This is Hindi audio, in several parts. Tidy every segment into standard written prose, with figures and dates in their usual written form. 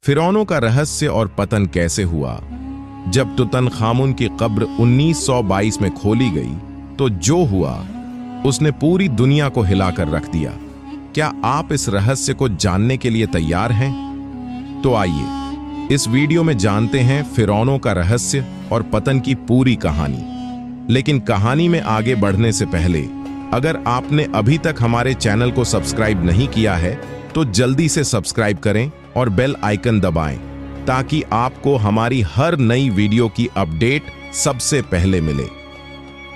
फिरौनों का रहस्य और पतन कैसे हुआ। जब तुतनखामुन की कब्र 1922 में खोली गई तो जो हुआ उसने पूरी दुनिया को हिलाकर रख दिया। क्या आप इस रहस्य को जानने के लिए तैयार हैं? तो आइए इस वीडियो में जानते हैं फिरौनों का रहस्य और पतन की पूरी कहानी। लेकिन कहानी में आगे बढ़ने से पहले अगर आपने अभी तक हमारे चैनल को सब्सक्राइब नहीं किया है तो जल्दी से सब्सक्राइब करें और बेल आइकन दबाएं ताकि आपको हमारी हर नई वीडियो की अपडेट सबसे पहले मिले।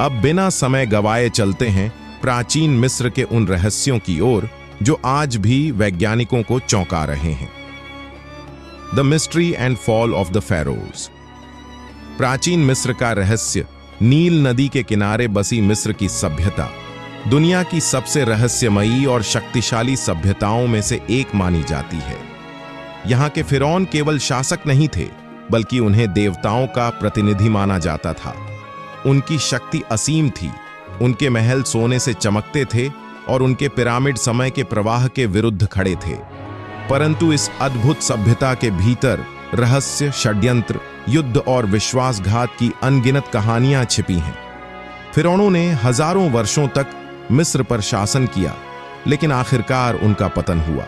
अब बिना समय गवाए चलते हैं प्राचीन मिस्र के उन रहस्यों की ओर जो आज भी वैज्ञानिकों को चौंका रहे हैं। The mystery and fall of the Feroz. प्राचीन मिस्र का रहस्य। नील नदी के किनारे बसी मिस्र की सभ्यता दुनिया की सबसे रहस्यमयी और शक्तिशाली सभ्यताओं में से एक मानी जाती है। यहाँ के फिरौन केवल शासक नहीं थे बल्कि उन्हें देवताओं का प्रतिनिधि माना जाता था। उनकी शक्ति असीम थी। उनके महल सोने से चमकते थे और उनके पिरामिड समय के प्रवाह के विरुद्ध खड़े थे। परंतु इस अद्भुत सभ्यता के भीतर रहस्य, षड्यंत्र, युद्ध और विश्वासघात की अनगिनत कहानियां छिपी हैं। फिरौनों ने हजारों वर्षों तक मिस्र पर शासन किया, लेकिन आखिरकार उनका पतन हुआ।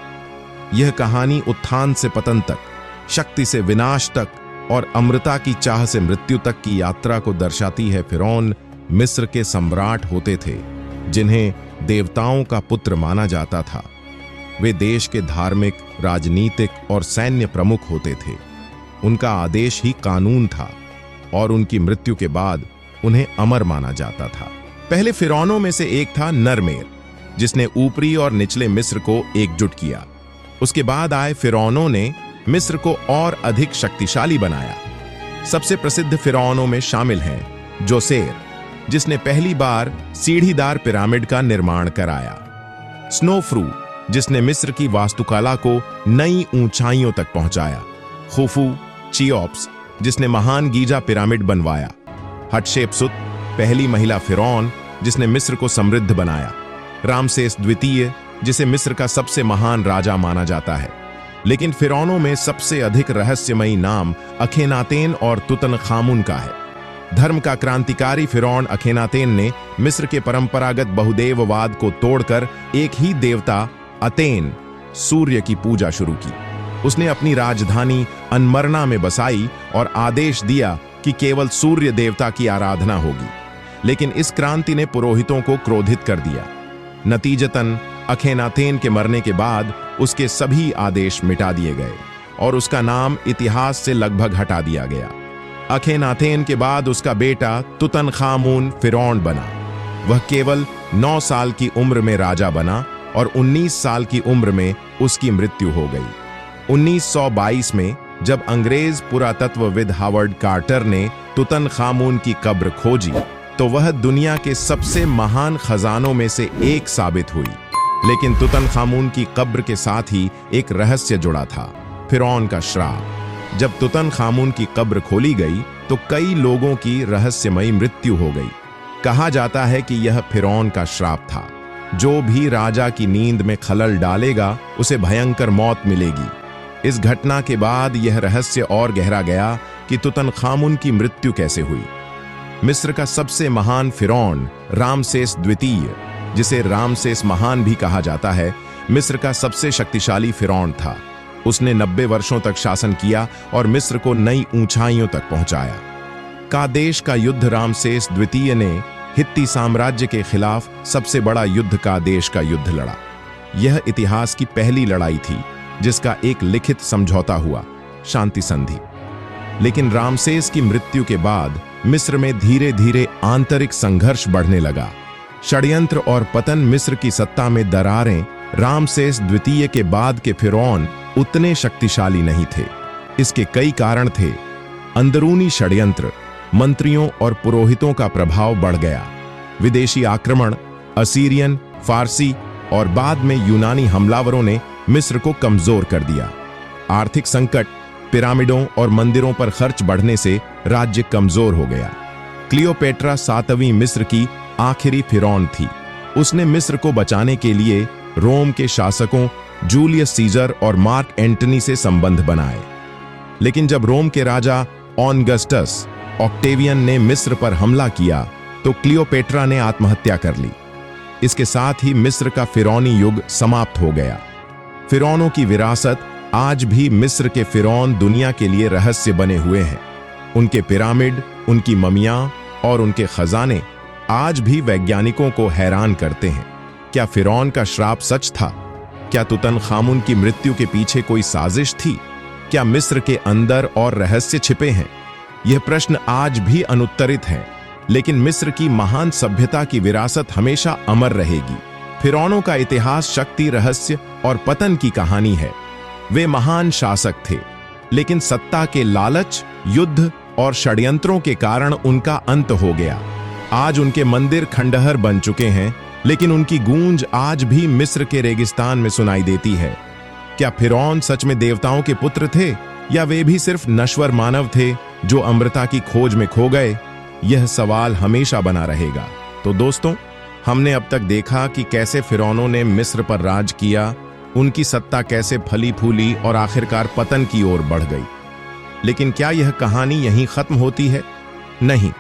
यह कहानी उत्थान से पतन तक, शक्ति से विनाश तक और अमृता की चाह से मृत्यु तक की यात्रा को दर्शाती है। फिरौन मिस्र के सम्राट होते थे जिन्हें देवताओं का पुत्र माना जाता था। वे देश के धार्मिक, राजनीतिक और सैन्य प्रमुख होते थे। उनका आदेश ही कानून था और उनकी मृत्यु के बाद उन्हें अमर माना जाता था। पहले फिरौनों में से एक था नरमेर, जिसने ऊपरी और निचले मिस्र को एकजुट किया। उसके बाद आए फिरौनों ने मिस्र को और अधिक शक्तिशाली बनाया। सबसे प्रसिद्ध फिरौनों में शामिल हैं जोसेर, जिसने पहली बार सीढ़ीदार पिरामिड का निर्माण कराया। स्नोफ्रू, जिसने मिस्र की वास्तुकला को नई ऊंचाइयों तक पहुंचाया। खुफू, चियोप्स, जिसने महान गीजा पिरामिड बनवाया। हटशेप्सुत, पहली महिला फिरौन जिसने मिस्र को समृद्ध बनाया। रामसेस द्वितीय, जिसे मिस्र का सबसे महान राजा माना जाता है। लेकिन फिरौनों में सबसे अधिक रहस्यमयी नाम अखेनातेन और तुतनखामुन का है। धर्म का क्रांतिकारी फिरौन अखेनातेन ने मिस्र के परंपरागत बहुदेववाद को तोड़कर एक ही देवता अतेन, सूर्य की पूजा शुरू की। उसने अपनी राजधानी अनमरना में बसाई और आदेश दिया कि केवल सूर्य देवता की आराधना होगी। लेकिन इस क्रांति ने पुरोहितों को क्रोधित कर दिया। नतीजतन अखेनातेन के मरने के बाद उसके सभी आदेश मिटा दिए गए और उसका नाम इतिहास से लगभग हटा दिया गया। अखेनातेन के बाद उसका बेटा तुतनखामुन फिरौन बना। वह केवल 9 साल की उम्र में राजा बना और 19 साल की उम्र में उसकी मृत्यु हो गई। 1922 में जब अंग्रेज पुरातत्वविद हावर्ड कार्टर ने तुतनखामुन की कब्र खोजी तो वह दुनिया के सबसे महान खजानों में से एक साबित हुई। लेकिन तुतनखामुन की कब्र के साथ ही एक रहस्य जुड़ा था, फिरौन का श्राप। जब तुतनखामुन की कब्र खोली गई तो कई लोगों की रहस्यमयी मृत्यु हो गई। कहा जाता है कि यह फिरौन का श्राप था। जो भी राजा की नींद में खलल डालेगा उसे भयंकर मौत मिलेगी। इस घटना के बाद यह रहस्य और गहरा गया कि तुतनखामुन की मृत्यु कैसे हुई। मिस्र का सबसे महान फिरौन रामसेस द्वितीय, जिसे रामसेस महान भी कहा जाता है, मिस्र का सबसे शक्तिशाली फिरौन था। उसने 90 वर्षों तक शासन किया और मिस्र को नई ऊंचाइयों तक पहुंचाया। कादेश का युद्ध रामसेस द्वितीय ने हित्ती साम्राज्य के खिलाफ सबसे बड़ा युद्ध कादेश का युद्ध लड़ा। यह इतिहास की पहली लड़ाई थी जिसका एक लिखित समझौता हुआ, शांति संधि। लेकिन रामसेस की मृत्यु के बाद मिस्र में धीरे धीरे आंतरिक संघर्ष बढ़ने लगा। षड्यंत्र और पतन, मिस्र की सत्ता में दरारें। रामसेस द्वितीय के बाद के फिरौन उतने शक्तिशाली नहीं थे। इसके कई कारण थे। अंदरूनी षड्यंत्र, मंत्रियों और पुरोहितों का प्रभाव बढ़ गया। विदेशी आक्रमण, असीरियन, फारसी और बाद में यूनानी हमलावरों ने मिस्र को कमजोर कर दिया। आर्थिक संकट, पिरामिडों और मंदिरों पर खर्च बढ़ने से राज्य कमजोर हो गया। क्लियोपेट्रा 7वीं मिस्र की आखिरी फिरौन थी। उसने मिस्र को बचाने के लिए रोम के शासकों जूलियस सीजर और मार्क एंटनी से संबंध बनाए। लेकिन जब रोम के राजा ऑगस्टस ऑक्टेवियन ने मिस्र पर हमला किया तो क्लियोपेट्रा ने आत्महत्या कर ली। इसके साथ ही मिस्र का फिरौनी युग समाप्त हो गया। फिरौनों की विरासत आज भी मिस्र के फिरौन दुनिया के लिए रहस्य बने हुए हैं। उनके पिरामिड, उनकी ममियां और उनके खजाने आज भी वैज्ञानिकों को हैरान करते हैं। क्या फिरौन का श्राप सच था? क्या तुतनखामुन की मृत्यु के पीछे कोई साजिश थी? क्या मिस्र के अंदर और रहस्य छिपे हैं? यह प्रश्न आज भी अनुत्तरित है, लेकिन मिस्र की महान सभ्यता की विरासत हमेशा अमर रहेगी। फिरौनों का इतिहास शक्ति, रहस्य और पतन की कहानी है। वे महान शासक थे, लेकिन सत्ता के लालच, युद्ध और षड्यंत्रों के कारण उनका अंत हो गया। आज उनके मंदिर खंडहर बन चुके हैं, लेकिन उनकी गूंज आज भी मिस्र के रेगिस्तान में सुनाई देती है। क्या फिरौन सच में देवताओं के पुत्र थे, या वे भी सिर्फ नश्वर मानव थे जो अमृता की खोज में खो गए? यह सवाल हमेशा बना रहेगा। तो दोस्तों, हमने अब तक देखा कि कैसे फिरौनों ने मिस्र पर राज किया, उनकी सत्ता कैसे फली फूली और आखिरकार पतन की ओर बढ़ गई। लेकिन क्या यह कहानी यहीं खत्म होती है? नहीं,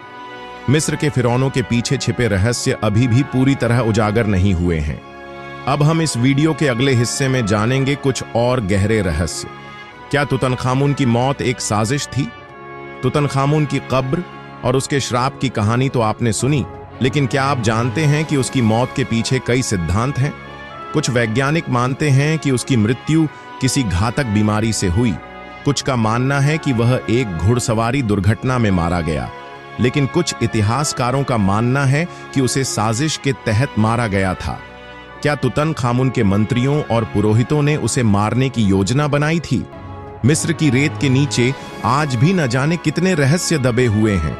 मिस्र के फिरौनों के पीछे छिपे रहस्य अभी भी पूरी तरह उजागर नहीं हुए हैं। अब हम इस वीडियो के अगले हिस्से में जानेंगे कुछ और गहरे रहस्य। क्या तुतनखामुन की मौत एक साजिश थी? तुतनखामुन की कब्र और उसके श्राप की कहानी तो आपने सुनी, लेकिन क्या आप जानते हैं कि उसकी मौत के पीछे कई सिद्धांत हैं? कुछ वैज्ञानिक मानते हैं कि उसकी मृत्यु किसी घातक बीमारी से हुई। कुछ का मानना है कि वह एक घुड़सवारी दुर्घटना में मारा गया, लेकिन कुछ इतिहासकारों का मानना है कि उसे साजिश के तहत मारा गया था। क्या तुतनखामुन के मंत्रियों और पुरोहितों ने उसे मारने की योजना बनाई थी? मिस्र की रेत के नीचे आज भी न जाने कितने रहस्य दबे हुए हैं।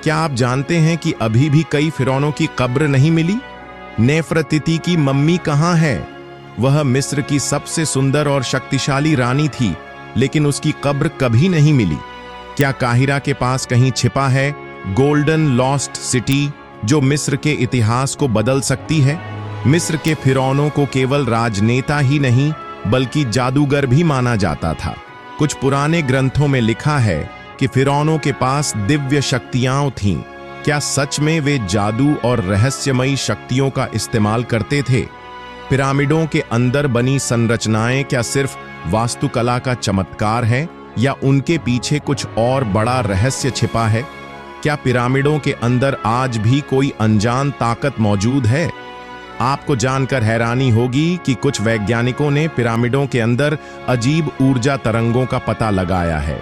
क्या आप जानते हैं कि अभी भी कई फिरौनों की कब्र नहीं मिली? नेफरतिति की मम्मी कहाँ है? वह मिस्र की सबसे सुंदर और शक्तिशाली रानी थी, लेकिन उसकी कब्र कभी नहीं मिली। क्या काहिरा के पास कहीं छिपा है गोल्डन लॉस्ट सिटी, जो मिस्र के इतिहास को बदल सकती है? मिस्र के फिरौनों को केवल राजनेता ही नहीं, बल्कि जादूगर भी माना जाता था। कुछ पुराने ग्रंथों में लिखा है कि फिरौनों के पास दिव्य शक्तियां थीं। क्या सच में वे जादू और रहस्यमयी शक्तियों का इस्तेमाल करते थे? पिरामिडों के अंदर बनी संरचनाएं क्या सिर्फ वास्तुकला का चमत्कार है, या उनके पीछे कुछ और बड़ा रहस्य छिपा है? क्या पिरामिडों के अंदर आज भी कोई अनजान ताकत मौजूद है? आपको जानकर हैरानी होगी कि कुछ वैज्ञानिकों ने पिरामिडों के अंदर अजीब ऊर्जा तरंगों का पता लगाया है।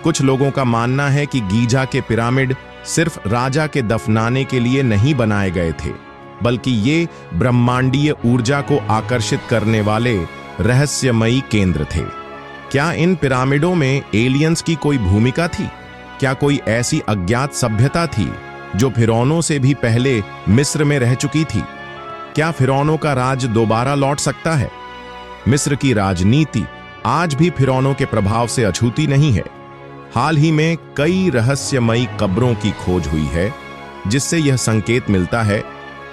कुछ लोगों का मानना है कि गीजा के पिरामिड सिर्फ राजा के दफनाने के लिए नहीं बनाए गए थे, बल्कि ये ब्रह्मांडीय ऊर्जा को आकर्षित करने वाले रहस्यमयी केंद्र थे। क्या इन पिरामिडों में एलियंस की कोई भूमिका थी? क्या कोई ऐसी अज्ञात सभ्यता थी जो फिरौनों से भी पहले मिस्र में रह चुकी थी? क्या फिरौनों का राज दोबारा लौट सकता है? मिस्र की राजनीति आज भी फिरौनों के प्रभाव से अछूती नहीं है। हाल ही में कई रहस्यमयी कब्रों की खोज हुई है, जिससे यह संकेत मिलता है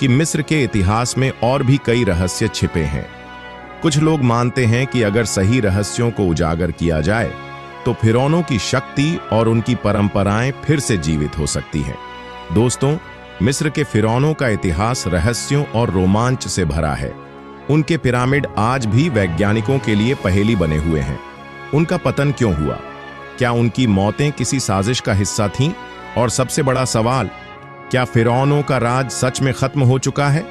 कि मिस्र के इतिहास में और भी कई रहस्य छिपे हैं। कुछ लोग मानते हैं कि अगर सही रहस्यों को उजागर किया जाए तो फिरौनों की शक्ति और उनकी परंपराएं फिर से जीवित हो सकती हैं। दोस्तों, मिस्र के फिरौनों का इतिहास रहस्यों और रोमांच से भरा है। उनके पिरामिड आज भी वैज्ञानिकों के लिए पहेली बने हुए हैं। उनका पतन क्यों हुआ? क्या उनकी मौतें किसी साजिश का हिस्सा थीं? और सबसे बड़ा सवाल, क्या फिरौनों का राज सच में खत्म हो चुका है,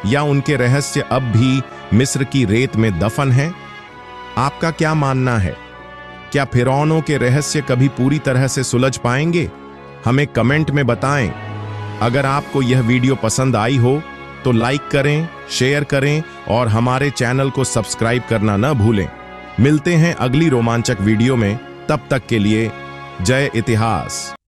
या उनके रहस्य अब भी मिस्र की रेत में दफन हैं? आपका क्या मानना है? क्या फिरौनों के रहस्य कभी पूरी तरह से सुलझ पाएंगे? हमें कमेंट में बताएं। अगर आपको यह वीडियो पसंद आई हो तो लाइक करें, शेयर करें और हमारे चैनल को सब्सक्राइब करना न भूलें। मिलते हैं अगली रोमांचक वीडियो में। तब तक के लिए जय इतिहास।